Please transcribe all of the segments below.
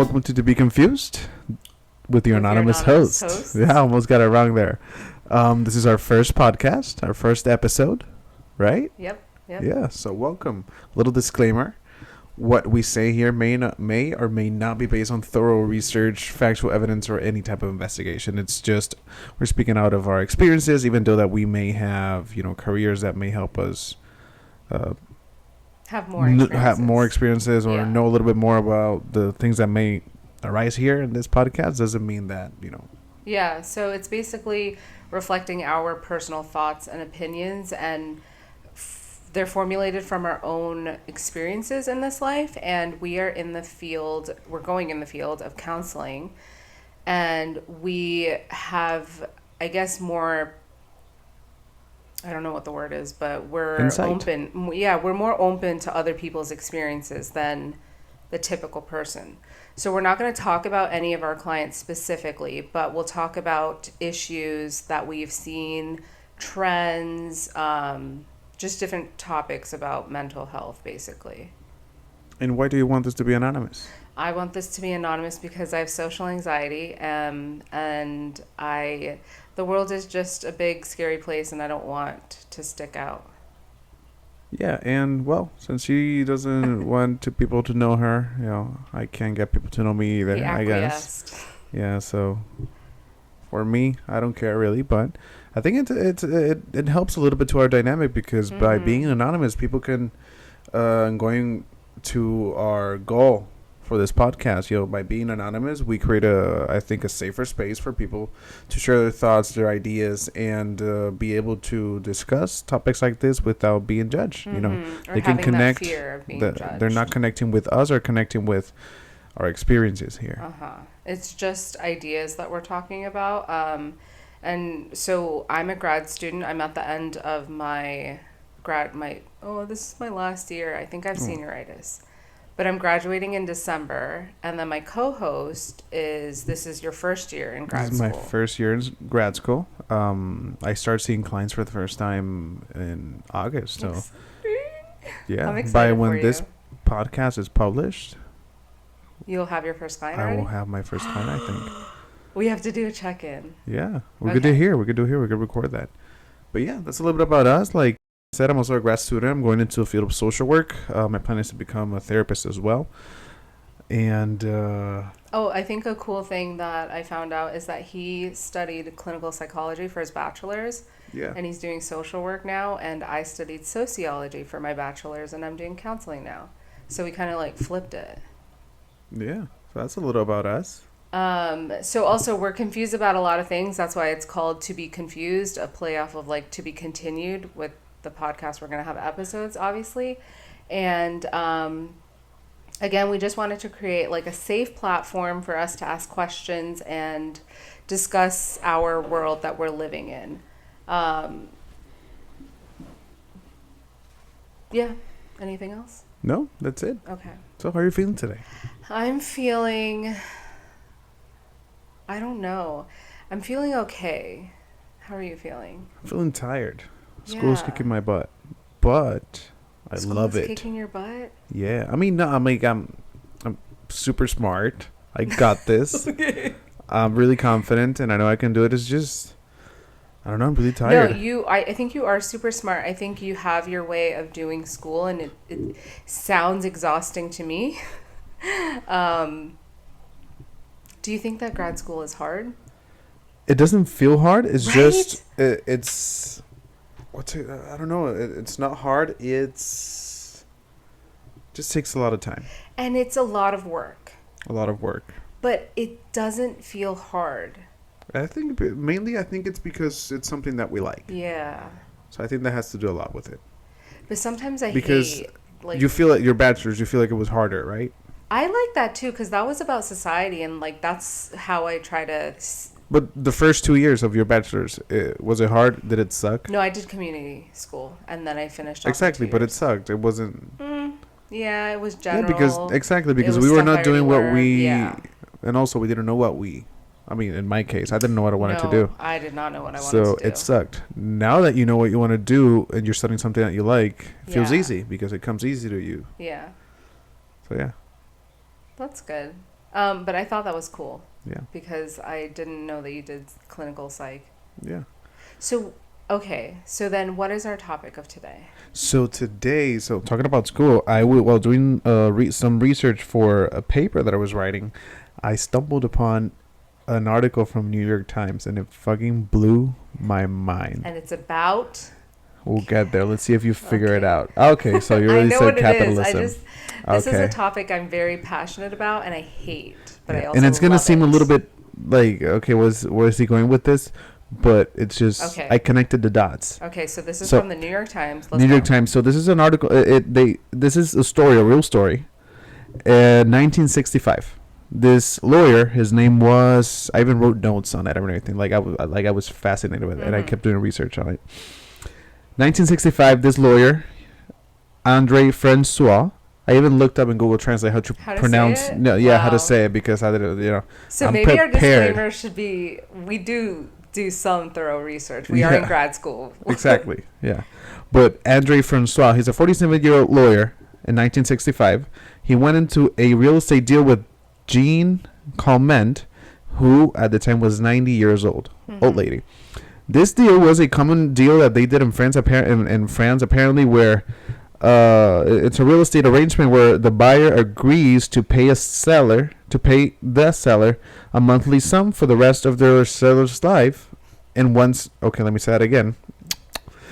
welcome to Be Confused with your anonymous host. Yeah, I almost got it wrong there. This is our first podcast, our first episode, right? Yep. Yeah, so welcome. Little disclaimer. What we say here may or may not be based on thorough research, factual evidence, or any type of investigation. It's just we're speaking out of our experiences, even though that we may have, careers that may help us have more experiences or know a little bit more about the things that may arise here in this podcast. Doesn't mean that, Yeah, so it's basically reflecting our personal thoughts and opinions, and they're formulated from our own experiences in this life, and we're going in the field of counseling, and we have, I guess, more, I don't know what the word is, but we're insight. open. Yeah, we're more open to other people's experiences than the typical person. So we're not going to talk about any of our clients specifically, but we'll talk about issues that we've seen, trends, just different topics about mental health, basically. And why do you want this to be anonymous? I want this to be anonymous because I have social anxiety, and the world is just a big, scary place, and I don't want to stick out. Yeah, and well, since she doesn't want people to know her, I can't get people to know me either, I guess. Yeah, so for me, I don't care really, but I think it helps a little bit to our dynamic because by being anonymous, people can, going to our goal for this podcast, by being anonymous, we create a safer space for people to share their thoughts, their ideas, and be able to discuss topics like this without being judged. They can connect. That fear of being judged. They're not connecting with us or connecting with our experiences here. It's just ideas that we're talking about. And so I'm a grad student. I'm at the end of this is my last year. I think I have senioritis. But I'm graduating in December, and then my co-host this is your first year in grad school. This is my first year in grad school. I started seeing clients for the first time in August. So, yeah. I'm excited by when this podcast is published, you'll have your first client already? I will have my first client, I think. We have to do a check-in. Yeah. We could do it here. We could record that. But yeah, that's a little bit about us. Like I said, I'm also a grad student. I'm going into the field of social work. My plan is to become a therapist as well. And I think a cool thing that I found out is that he studied clinical psychology for his bachelor's. Yeah. And he's doing social work now, and I studied sociology for my bachelor's, and I'm doing counseling now. So we kind of flipped it. Yeah. So that's a little about us. So also we're confused about a lot of things. That's why it's called To Be Confused, a play off of To Be Continued with the podcast. We're going to have episodes, obviously. And again, we just wanted to create a safe platform for us to ask questions and discuss our world that we're living in. Yeah. Anything else? No, that's it. Okay. So how are you feeling today? I'm feeling, I don't know. I'm feeling okay. How are you feeling? I'm feeling tired. School's kicking my butt, but I love it. School's kicking your butt? Yeah. I mean, no, I'm super smart. I got this. Okay. I'm really confident, and I know I can do it. It's just, I don't know, I'm really tired. No, I think you are super smart. I think you have your way of doing school, and it sounds exhausting to me. Do you think that grad school is hard? It doesn't feel hard. It's right? just, it's... I don't know. It's not hard. It's just takes a lot of time. And it's a lot of work. But it doesn't feel hard. I think it's because it's something that we like. Yeah. So I think that has to do a lot with it. But sometimes I hate... Because you feel like your bachelor's, you feel like it was harder, right? I like that too, because that was about society, and that's how I try to... But the first 2 years of your bachelor's, was it hard? Did it suck? No, I did community school, and then I finished off Exactly, but it sucked. It wasn't... Yeah, it was general. Yeah, because we were not doing what we... Yeah. And also, we didn't know what we... I mean, in my case, I didn't know what I wanted to do. I did not know what I wanted to do. So it sucked. Now that you know what you want to do, and you're studying something that you like, it feels easy, because it comes easy to you. Yeah. So, yeah. That's good. But I thought that was cool. Yeah. Because I didn't know that you did clinical psych. Yeah. So, okay. So then what is our topic of today? So today, talking about school, while doing some research for a paper that I was writing, I stumbled upon an article from New York Times, and it fucking blew my mind. And it's about... We'll get there. Let's see if you figure it out. Okay, so you really said capitalism. This is a topic I'm very passionate about, and I hate. But I also and it's gonna seem a little bit like, okay, where is he going with this? But it's just I connected the dots. Okay, so this is from the New York Times. New York Times. So this is an article. This is a story, a real story. 1965. This lawyer, his name was. I even wrote notes on it and everything. I was fascinated with it, and I kept doing research on it. 1965. This lawyer, Andre Francois. I even looked up in Google Translate how to pronounce. How to say it, because I didn't. So maybe our disclaimer should be: we do some thorough research. We are in grad school. Exactly. Yeah, but Andre Francois, he's a 47-year-old lawyer. In 1965, he went into a real estate deal with Jean Calment, who at the time was 90 years old, old lady. This deal was a common deal that they did in France, apparently, where it's a real estate arrangement where the buyer agrees to pay the seller a monthly sum for the rest of their seller's life, and once. Okay, let me say that again.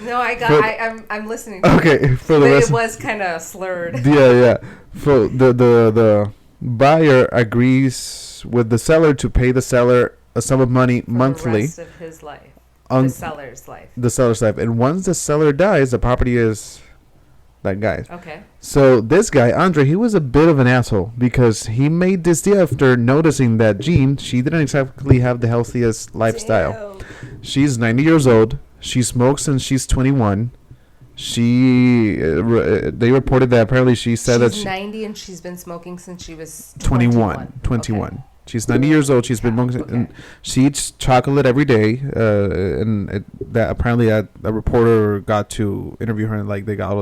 No, I'm listening. Okay, for the rest. It was kind of slurred. Yeah. For the buyer agrees with the seller to pay the seller a sum of money monthly. The rest of his life. The seller's life. The seller's life, and once the seller dies, the property is that guy's. Okay. So this guy, Andre, he was a bit of an asshole because he made this deal after noticing that Jean, she didn't exactly have the healthiest lifestyle. Damn. She's 90 years old. She smokes since she's 21. They reported that apparently she's 90 and she's been smoking since she was 21. Okay. She's 90 years old. She's been smoking, and she eats chocolate every day. That apparently a reporter got to interview her, and they got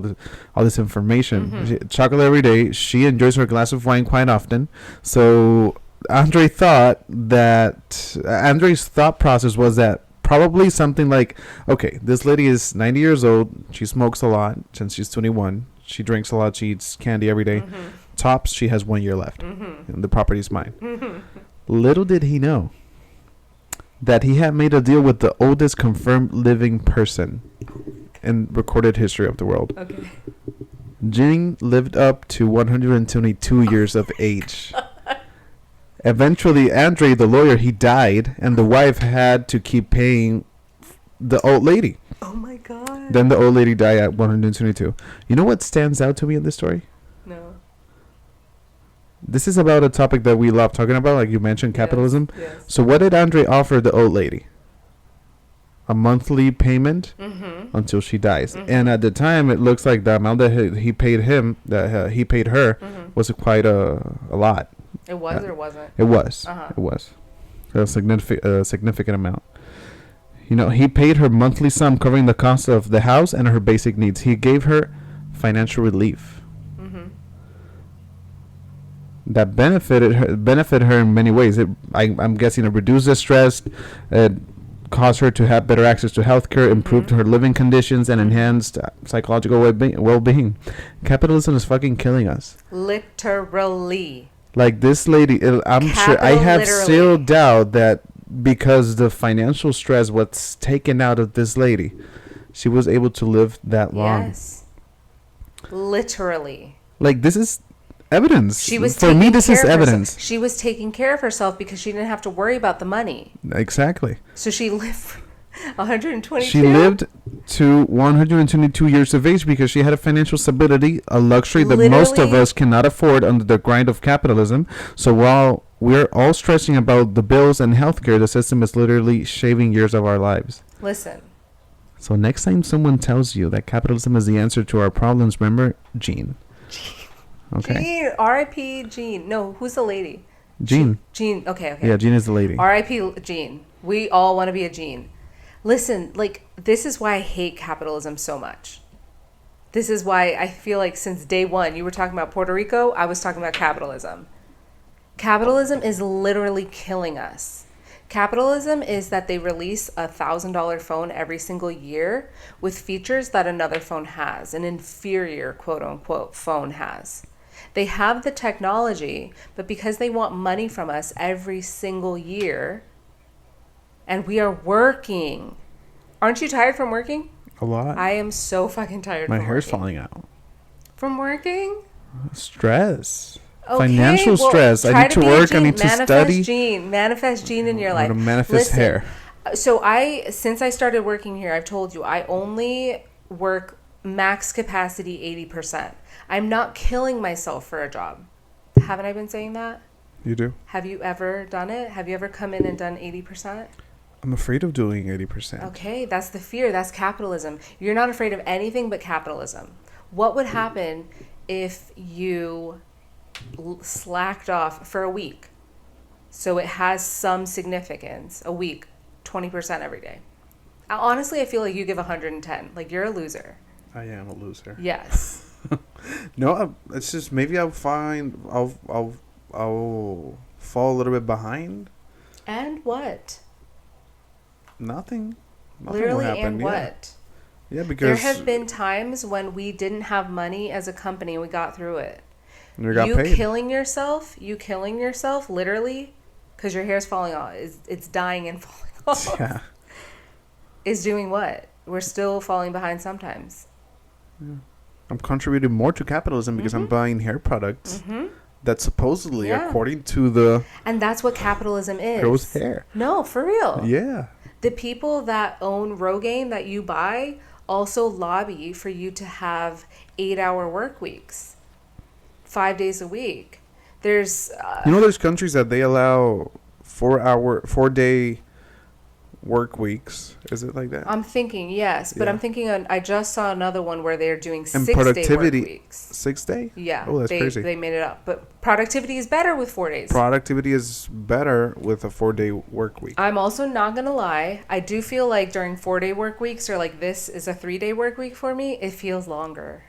all this information. Chocolate every day. She enjoys her glass of wine quite often. So Andre's thought process was that probably something like, okay, this lady is 90 years old. She smokes a lot since she's 21. She drinks a lot. She eats candy every day. Tops, she has 1 year left. And the property's mine. Little did he know that he had made a deal with the oldest confirmed living person in recorded history of the world. Okay. Jing lived up to 122 years of age. Eventually, Andre, the lawyer, he died, and the wife had to keep paying the old lady. Oh my God. Then the old lady died at 122. You know what stands out to me in this story? No. This is about a topic that we love talking about, like you mentioned, capitalism. Yes. So what did Andre offer the old lady? A monthly payment until she dies. And at the time, it looks like the amount that he paid her was quite a lot. It was or wasn't? It was. It was a significant amount. He paid her monthly sum covering the cost of the house and her basic needs. He gave her financial relief that benefited her in many ways. I'm guessing it reduced the stress, it caused her to have better access to healthcare, improved her living conditions, and enhanced psychological well-being. Capitalism is fucking killing us. Literally. Like this lady, I'm sure I have zero doubt that because the financial stress was taken out of this lady, she was able to live that long. Yes. Literally. Like, this is evidence. For me, this is evidence. She was taking care of herself because she didn't have to worry about the money. Exactly. So she lived 122. She lived to 122 years of age because she had a financial stability, a luxury that most of us cannot afford under the grind of capitalism. So while we're all stressing about the bills and healthcare, the system is literally shaving years of our lives. Listen. So next time someone tells you that capitalism is the answer to our problems, remember Jean. Okay. Jean, R.I.P. Jean. No, who's the lady? Jean. Jean. Okay. Yeah, Jean is the lady. R.I.P. Jean. We all want to be a Jean. Listen, this is why I hate capitalism so much. This is why I feel like since day one, you were talking about Puerto Rico, I was talking about capitalism. Capitalism is literally killing us. Capitalism is that they release a $1,000 phone every single year with features that another phone has, an inferior quote unquote phone has. They have the technology, but because they want money from us every single year, and we are working. Aren't you tired from working? A lot. I am so fucking tired My from hair's working. falling out. From working? Stress. Okay, Financial stress. I need to work. I need to study. Manifest gene in your life. I'm gonna manifest Listen, hair. So since I started working here, I've told you, I only work max capacity 80%. I'm not killing myself for a job. Haven't I been saying that? You do? Have you ever done it? Have you ever come in and done 80%? I'm afraid of doing 80%. Okay, that's the fear. That's capitalism. You're not afraid of anything but capitalism. What would happen if you slacked off for a week? So it has some significance. A week, 20% every day. Honestly, I feel like you give 110. Like, you're a loser. I am a loser. Yes. No, it's just maybe I'll fall a little bit behind. And what? Nothing Literally, will happen. and what? Yeah, because there have been times when we didn't have money as a company and we got through it. We got paid. Killing yourself, literally, because your hair's falling off. It's dying and falling off. Yeah. Is doing what? We're still falling behind sometimes. Yeah. I'm contributing more to capitalism because I'm buying hair products that supposedly, according to the... And that's what capitalism is. Grows hair. No, for real. Yeah. The people that own Rogaine that you buy also lobby for you to have 8-hour work weeks, 5 days a week. There's... there's countries that they allow 4-day work weeks. Is it like that? I'm thinking, yes. But I'm thinking, I just saw another one where they're doing 6-day productivity, work weeks. 6 day? Yeah. Oh, that's crazy. They made it up. But productivity is better with 4 days. Productivity is better with a 4-day work week. I'm also not going to lie. I do feel like during 4-day work weeks, or like this is a 3-day work week for me, it feels longer.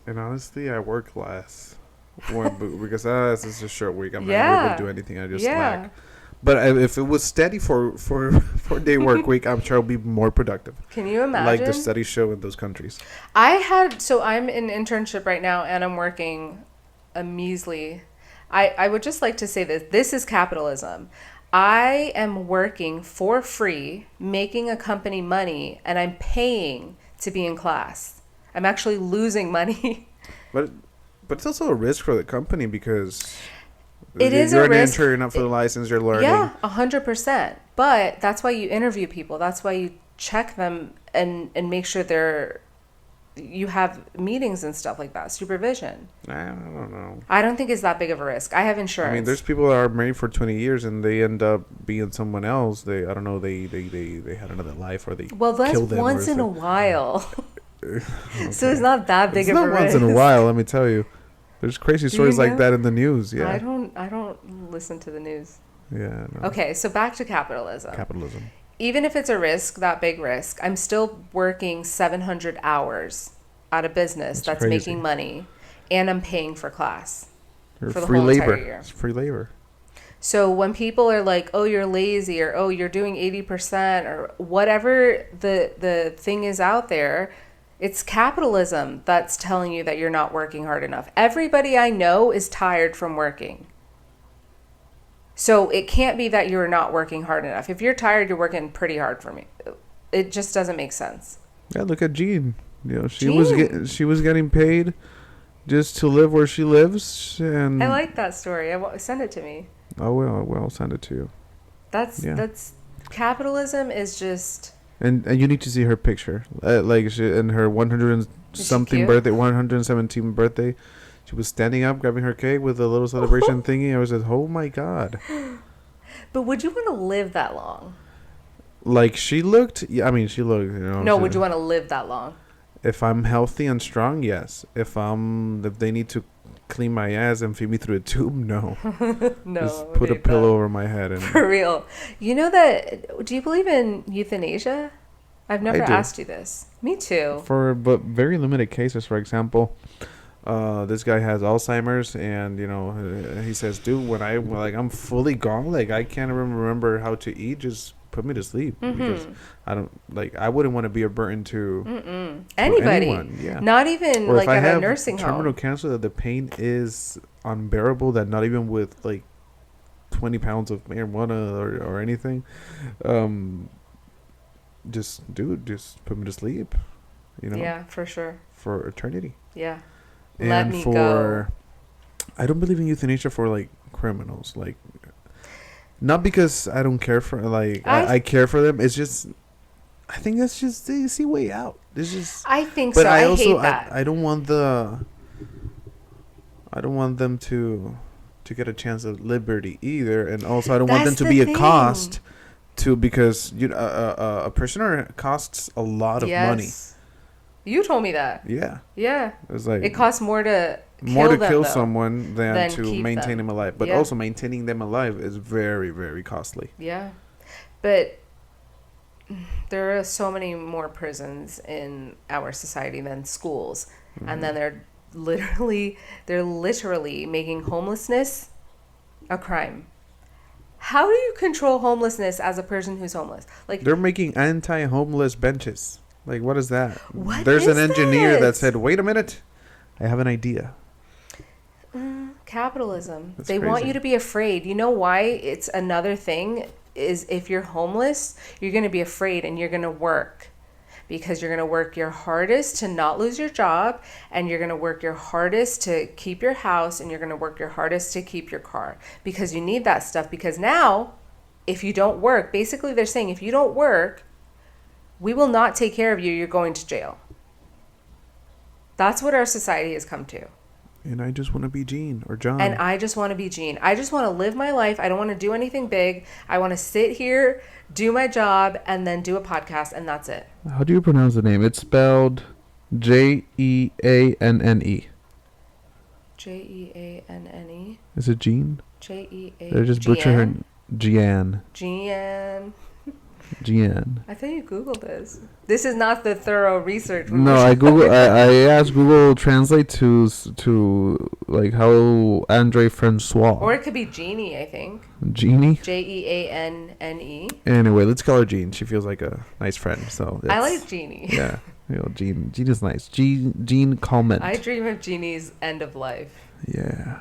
And honestly, I work less. Because this is a short week. I'm not able to do anything. I just slack. But if it was steady for 4-day work week, I'm sure I'll be more productive. Can you imagine? Like the studies show in those countries. So I'm in internship right now and I'm working a measly. I would just like to say this. This is capitalism. I am working for free, making a company money, and I'm paying to be in class. I'm actually losing money. But it's also a risk for the company because... It is a risk. You're an intern, you're not for the license, you're learning. Yeah, 100%. But that's why you interview people. That's why you check them and make sure you have meetings and stuff like that, supervision. I don't know. I don't think it's that big of a risk. I have insurance. I mean, there's people that are married for 20 years and they end up being someone else. They had another life or they that's kill them once in a while. Okay. So it's not that big of a risk. It's not once in a while, let me tell you. There's crazy stories like that in the news. Yeah. I don't listen to the news. Yeah. No. Okay, so back to capitalism. Capitalism. Even if it's a risk, that big risk, I'm still working 700 hours at a business that's making money, and I'm paying for class for the whole entire year. It's free labor. So when people are like, "Oh, you're lazy," or "Oh, you're doing 80%," or whatever the thing is out there. It's capitalism that's telling you that you're not working hard enough. Everybody I know is tired from working. So it can't be that you're not working hard enough. If you're tired, you're working pretty hard for me. It just doesn't make sense. Yeah, look at Jean. She was getting paid just to live where she lives, and I like that story. Send it to me. I will. I'll send it to you. That's capitalism is just. And you need to see her picture, in her 100-something birthday, 117th birthday, she was standing up, grabbing her cake with a little celebration thingy. I was like, oh my god! But would you want to live that long? Like she looked. Yeah, I mean, she looked. No, would you want to live that long? If I'm healthy and strong, yes. If they need to clean my ass and feed me through a tube, no. No. Just put a pillow over my head and. For real. You know that? Do you believe in euthanasia? I've never asked you this. Me too. But very limited cases. For example, this guy has Alzheimer's, and he says, dude, when I'm fully gone, like I can't even remember how to eat, just put me to sleep, because I wouldn't want to be a burden to anybody, anyone. Yeah, not even or like if I in have a nursing terminal home. cancer, that the pain is unbearable, that not even with like 20 pounds of marijuana or anything, just put me to sleep, Yeah, for sure. for eternity. Yeah. Let And me go. I don't believe in euthanasia for like criminals, like not because I don't care for I care for them. It's just I think that's just the easy way out. It's just, I think but so. I I also hate that. I don't want them to get a chance of liberty either, and also I don't want them That's to the be a thing. cost to, because a prisoner costs a lot of money. Yes. You told me that. Yeah, Yeah. it's It like costs more to more kill to them, kill though, someone than than to keep maintain them. them alive. But Yeah. also maintaining them alive is very, very costly. Yeah. But there are so many more prisons in our society than schools. And then they're literally making homelessness a crime. How do you control homelessness as a person who's homeless? Like, They're making anti-homeless benches. Like, what is that? what There's an is engineer that that? said, "Wait a minute, I have an idea." Capitalism. That's They want you crazy. to be afraid. You know why? It's another thing is if you're homeless, you're going to be afraid and you're going to work because you're going to work your hardest to not lose your job, and you're going to work your hardest to keep your house, and you're going to work your hardest to keep your car because you need that stuff. Because now, if you don't work, basically they're saying if you don't work, we will not take care of you. You're going to jail. That's what our society has come to. And I just want to be Gene or John. And I just want to be Jean. I just want to live my life. I don't want to do anything big. I want to sit here, do my job, and then do a podcast, and that's it. How do you pronounce the name? It's spelled Jeanne. Jeanne. Is it Jean? J-E-A. They just butcher her. Jeanne. Jeanne. Jeanne. I thought you Googled this. This is not the thorough research. No, I Google. I asked Google Translate to like how Andre Francois. Or it could be Jeannie, I think. Jeannie. Jeanne. Anyway, let's call her Jean. She feels like a nice friend. So I like Jeannie. Yeah, Jean. Jean is nice. Jean Comment. I dream of Jeannie's end of life. Yeah.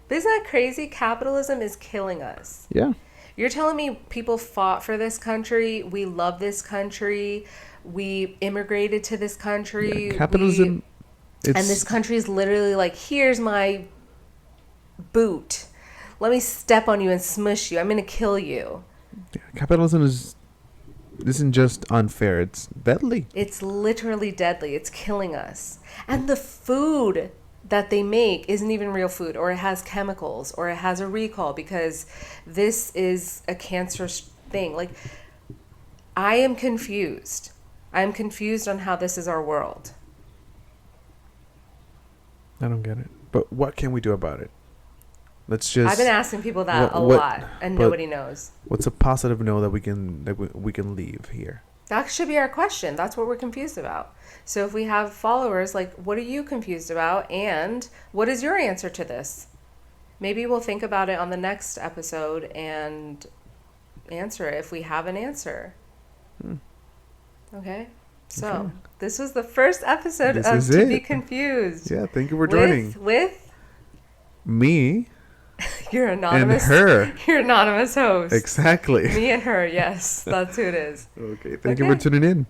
But isn't that crazy? Capitalism is killing us. Yeah. You're telling me people fought for this country, we love this country, we immigrated to this country. Yeah, capitalism. And this country is literally like, here's my boot. Let me step on you and smush you. I'm going to kill you. Yeah, capitalism isn't just unfair. It's deadly. It's literally deadly. It's killing us. And the food that they make isn't even real food, or it has chemicals, or it has a recall because this is a cancerous thing. Like, I am confused. I'm confused on how this is our world. I don't get it. But what can we do about it? Let's just. I've been asking people that a lot, and nobody knows. What's a positive no that we can leave here? That should be our question. That's what we're confused about. So if we have followers, like, what are you confused about? And what is your answer to this? Maybe we'll think about it on the next episode and answer it if we have an answer. Okay? So this was the first episode of To Be Confused. Yeah, thank you for joining. With me. Your anonymous. And her. Your anonymous host. Exactly. Me and her, yes. That's who it is. Okay, thank you for tuning in.